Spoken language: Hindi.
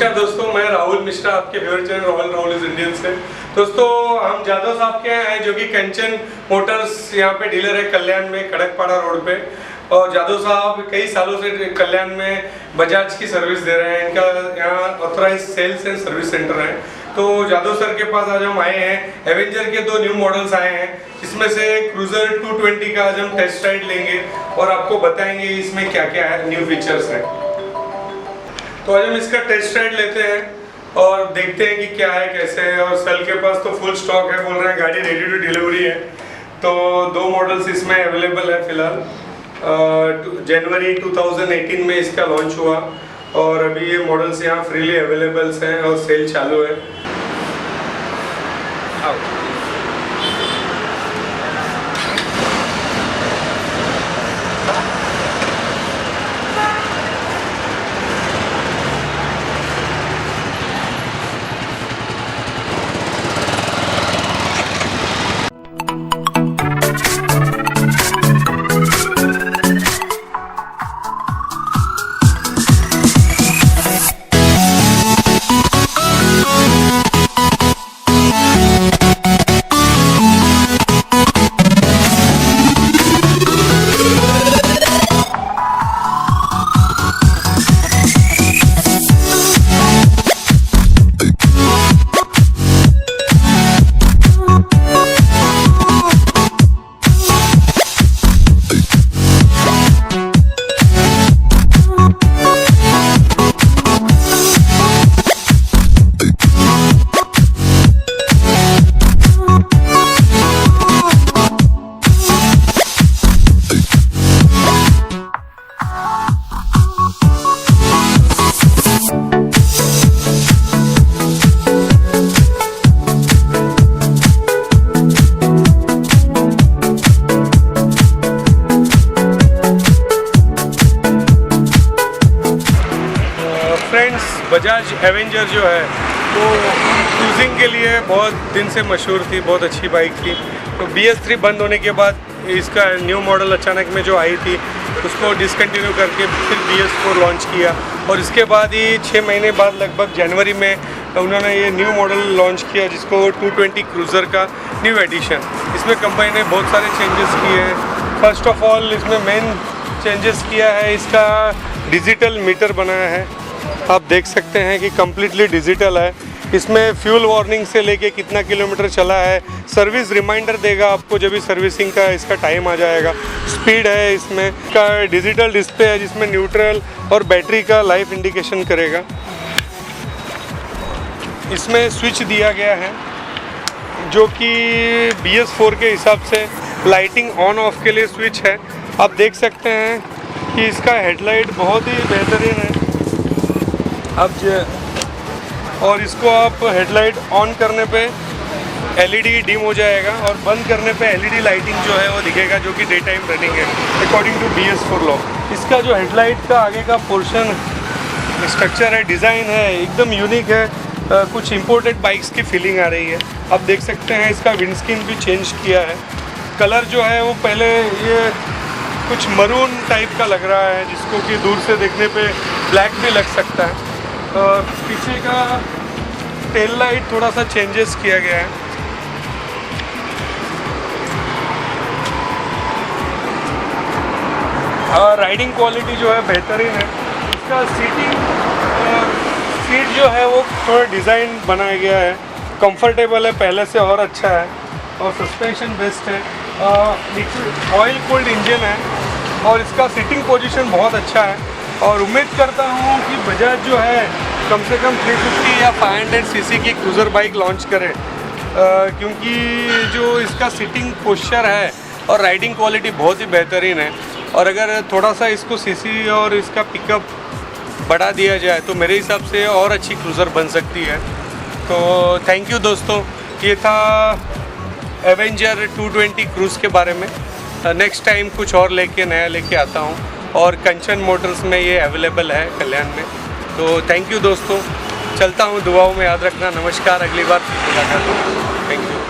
नमस्कार दोस्तों, मैं राहुल मिश्रा आपके favourite channel Rahul is Indian से। दोस्तों हम जादव साहब के हैं जो कि कंचन मोटर्स यहाँ पे डीलर है कल्याण में, खड़कपाड़ा रोड पे। और जादव साहब कई सालों से कल्याण में बजाज की सर्विस दे रहे हैं। इनका यहाँ authorize sales and service center है। तो जादव सर के पास आज हम आए हैं। एवेंजर के 2 न्यू मॉडल्स आए हैं, जिसमें से क्रूजर 220 का आज हम टेस्ट राइड लेंगे और आपको बताएंगे इसमें क्या क्या है न्यू फीचर्स हैं। तो आज हम इसका टेस्ट राइड लेते हैं और देखते हैं कि क्या है कैसे है। और सेल के पास तो फुल स्टॉक है, बोल रहे हैं गाड़ी रेडी टू डिलीवरी है। तो 2 मॉडल्स इसमें अवेलेबल है फिलहाल। जनवरी 2018 में इसका लॉन्च हुआ और अभी ये मॉडल्स यहाँ फ्रीली अवेलेबल्स हैं और सेल चालू है। फ्रेंड्स, बजाज एवेंजर जो है वो क्रूजिंग के लिए बहुत दिन से मशहूर थी, बहुत अच्छी बाइक थी। तो BS3 बंद होने के बाद इसका न्यू मॉडल अचानक में जो आई थी उसको डिसकंटिन्यू करके फिर BS4 लॉन्च किया। और इसके बाद ही 6 महीने बाद लगभग जनवरी में उन्होंने ये न्यू मॉडल लॉन्च किया, जिसको 220 क्रूज़र का न्यू एडिशन। इसमें कंपनी ने बहुत सारे चेंजेस किए हैं। फर्स्ट ऑफ ऑल इसमें मेन चेंजेस किया है, इसका डिजिटल मीटर बनाया है। आप देख सकते हैं कि कम्प्लीटली डिजिटल है। इसमें फ्यूल वार्निंग से लेके कितना किलोमीटर चला है, सर्विस रिमाइंडर देगा आपको जब भी सर्विसिंग का इसका टाइम आ जाएगा। स्पीड है इसमें का, डिजिटल डिस्प्ले है जिसमें न्यूट्रल और बैटरी का लाइफ इंडिकेशन करेगा। इसमें स्विच दिया गया है जो कि BS4 के हिसाब से लाइटिंग ऑन ऑफ के लिए स्विच है। आप देख सकते हैं कि इसका हेडलाइट बहुत ही बेहतरीन है। और इसको आप हेडलाइट ऑन करने पे LED डिम हो जाएगा और बंद करने पे LED लाइटिंग जो है वो दिखेगा, जो कि डे टाइम रनिंग है अकॉर्डिंग टू BS4 लॉ। इसका जो हेडलाइट का आगे का पोर्शन स्ट्रक्चर है, डिज़ाइन है, एकदम यूनिक है। कुछ इंपोर्टेड बाइक्स की फीलिंग आ रही है। आप देख सकते हैं इसका विंडस्क्रीन भी चेंज किया है। कलर जो है वो पहले ये कुछ मरून टाइप का लग रहा है, जिसको कि दूर से देखने पे ब्लैक भी लग सकता है। पीछे का टेल लाइट थोड़ा सा चेंजेस किया गया है। राइडिंग क्वालिटी जो है बेहतरीन है। इसका सीट जो है वो थोड़ा डिज़ाइन बनाया गया है, कंफर्टेबल है, पहले से और अच्छा है। और सस्पेंशन बेस्ट है। ऑयल कूल्ड इंजन है और इसका सीटिंग पोजीशन बहुत अच्छा है। और उम्मीद करता हूँ कि बजाज जो है कम से कम 350 या 500 सीसी की क्रूज़र बाइक लॉन्च करे, क्योंकि जो इसका सीटिंग पोस्चर है और राइडिंग क्वालिटी बहुत ही बेहतरीन है। और अगर थोड़ा सा इसको सीसी और इसका पिकअप बढ़ा दिया जाए तो मेरे हिसाब से और अच्छी क्रूज़र बन सकती है। तो थैंक यू दोस्तों, ये था एवेंजर 220 क्रूज़ के बारे में। नेक्स्ट टाइम कुछ और नया लेके आता हूँ। और कंचन मोटर्स में ये अवेलेबल है कल्याण में। तो थैंक यू दोस्तों, चलता हूँ, दुआओं में याद रखना। नमस्कार, अगली बार मुलाकात होगी। Thank you.